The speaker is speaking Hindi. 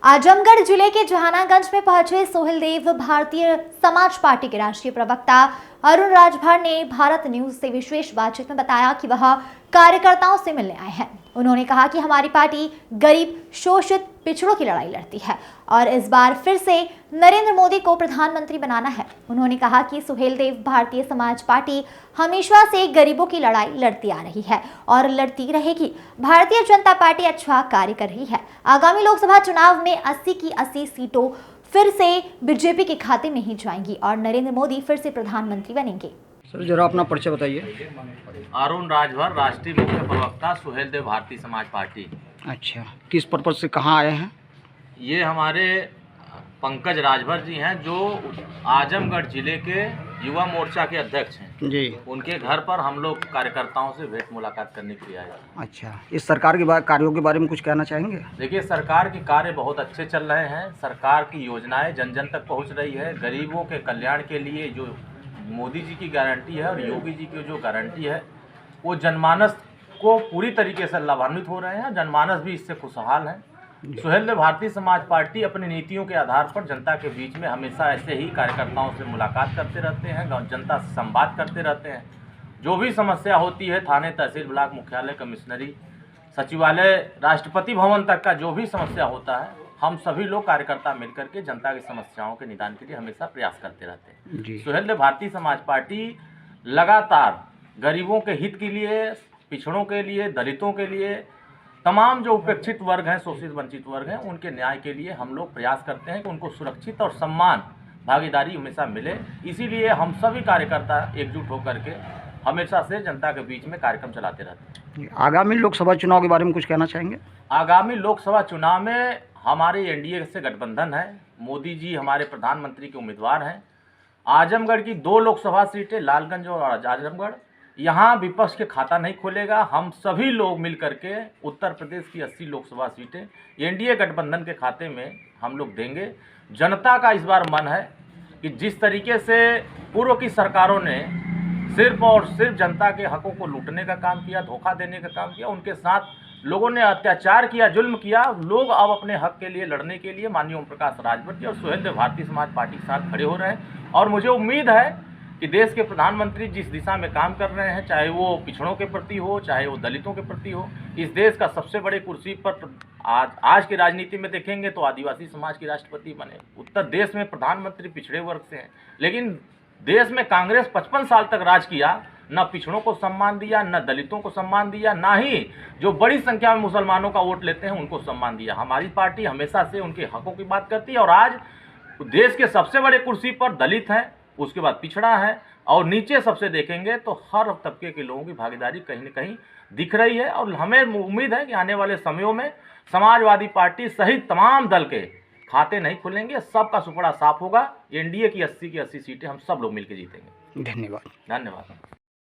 आजमगढ़ जिले के जहानागंज में पहुंचे सोहेल देव भारतीय समाज पार्टी के राष्ट्रीय प्रवक्ता अरुण राजभर ने भारत न्यूज से विशेष बातचीत में बताया कि वह कार्यकर्ताओं से मिलने आए हैं। उन्होंने कहा कि हमारी पार्टी गरीब, शोषित, पिछड़ों की लड़ाई लड़ती है और इस बार फिर से नरेंद्र मोदी को प्रधानमंत्री बनाना है। उन्होंने कहा कि सोहेल देव भारतीय समाज पार्टी हमेशा से गरीबों की लड़ाई लड़ती आ रही है और लड़ती रहेगी। भारतीय जनता पार्टी अच्छा कार्य कर रही है। आगामी लोकसभा चुनाव में 80 की 80 सीटों फिर से बीजेपी के खाते में ही जाएंगी और नरेंद्र मोदी फिर से प्रधानमंत्री बनेंगे। सर जरा अपना परिचय बताइए। अरुण राजभर, राष्ट्रीय मुख्य प्रवक्ता सोहेल देव भारतीय समाज पार्टी। अच्छा, किस पर्पज से कहाँ आए हैं? ये हमारे पंकज राजभर जी हैं जो आजमगढ़ जिले के युवा मोर्चा के अध्यक्ष हैं जी। उनके घर पर हम लोग कार्यकर्ताओं से भेंट मुलाकात करने के लिए आए। अच्छा, इस सरकार के कार्यों के बारे में कुछ कहना चाहेंगे? देखिए, सरकार के कार्य बहुत अच्छे चल रहे हैं। सरकार की योजनाएं जन जन तक पहुंच रही है। गरीबों के कल्याण के लिए जो मोदी जी की गारंटी है और योगी जी की जो गारंटी है वो जनमानस को पूरी तरीके से लाभान्वित हो रहे हैं। जनमानस भी इससे खुशहाल है। सोहेल देव भारतीय समाज पार्टी अपनी नीतियों के आधार पर जनता के बीच में हमेशा ऐसे ही कार्यकर्ताओं से मुलाकात करते रहते हैं, जनता से संवाद करते रहते हैं। जो भी समस्या होती है, थाने, तहसील, ब्लॉक मुख्यालय, कमिश्नरी, सचिवालय, राष्ट्रपति भवन तक का जो भी समस्या होता है, हम सभी लोग कार्यकर्ता मिलकर के जनता की समस्याओं के निदान के लिए हमेशा प्रयास करते रहते हैं। सोहेल देव भारतीय समाज पार्टी लगातार गरीबों के हित के लिए, पिछड़ों के लिए, दलितों के लिए, तमाम जो उपेक्षित वर्ग हैं, शोषित वंचित वर्ग हैं, उनके न्याय के लिए हम लोग प्रयास करते हैं कि उनको सुरक्षित और सम्मान भागीदारी हमेशा मिले। इसीलिए हम सभी कार्यकर्ता एकजुट होकर के हमेशा से जनता के बीच में कार्यक्रम चलाते रहते हैं। आगामी लोकसभा चुनाव के बारे में कुछ कहना चाहेंगे? आगामी लोकसभा चुनाव में हमारे एनडीए से गठबंधन है। मोदी जी हमारे प्रधानमंत्री के उम्मीदवार हैं। आजमगढ़ की 2 लोकसभा सीटें, लालगंज और आजमगढ़, यहाँ विपक्ष के खाता नहीं खोलेगा। हम सभी लोग मिल करके उत्तर प्रदेश की 80 लोकसभा सीटें एनडीए गठबंधन के खाते में हम लोग देंगे। जनता का इस बार मन है कि जिस तरीके से पूर्व की सरकारों ने सिर्फ और सिर्फ जनता के हकों को लूटने का काम किया, धोखा देने का काम किया, उनके साथ लोगों ने अत्याचार किया, जुल्म किया, लोग अब अपने हक के लिए लड़ने के लिए माननीय ओम प्रकाश राजभर जी और सोहेल देव भारतीय समाज पार्टी के साथ खड़े हो रहे हैं। और मुझे उम्मीद है कि देश के प्रधानमंत्री जिस दिशा में काम कर रहे हैं, चाहे वो पिछड़ों के प्रति हो, चाहे वो दलितों के प्रति हो, इस देश का सबसे बड़े कुर्सी पर आज की राजनीति में देखेंगे तो आदिवासी समाज की राष्ट्रपति बने। उत्तर देश में प्रधानमंत्री पिछड़े वर्ग से हैं, लेकिन देश में कांग्रेस 55 साल तक राज किया, न पिछड़ों को सम्मान दिया, न दलितों को सम्मान दिया, ना ही जो बड़ी संख्या में मुसलमानों का वोट लेते हैं उनको सम्मान दिया। हमारी पार्टी हमेशा से उनके हकों की बात करती है और आज देश के सबसे बड़े कुर्सी पर दलित हैं, उसके बाद पिछड़ा है और नीचे सबसे देखेंगे तो हर तबके के लोगों की भागीदारी कहीं न कहीं दिख रही है। और हमें उम्मीद है कि आने वाले समयों में समाजवादी पार्टी सहित तमाम दल के खाते नहीं खुलेंगे, सबका सुपड़ा साफ होगा। एनडीए की 80 की 80 सीटें हम सब लोग मिलकर जीतेंगे। धन्यवाद। धन्यवाद।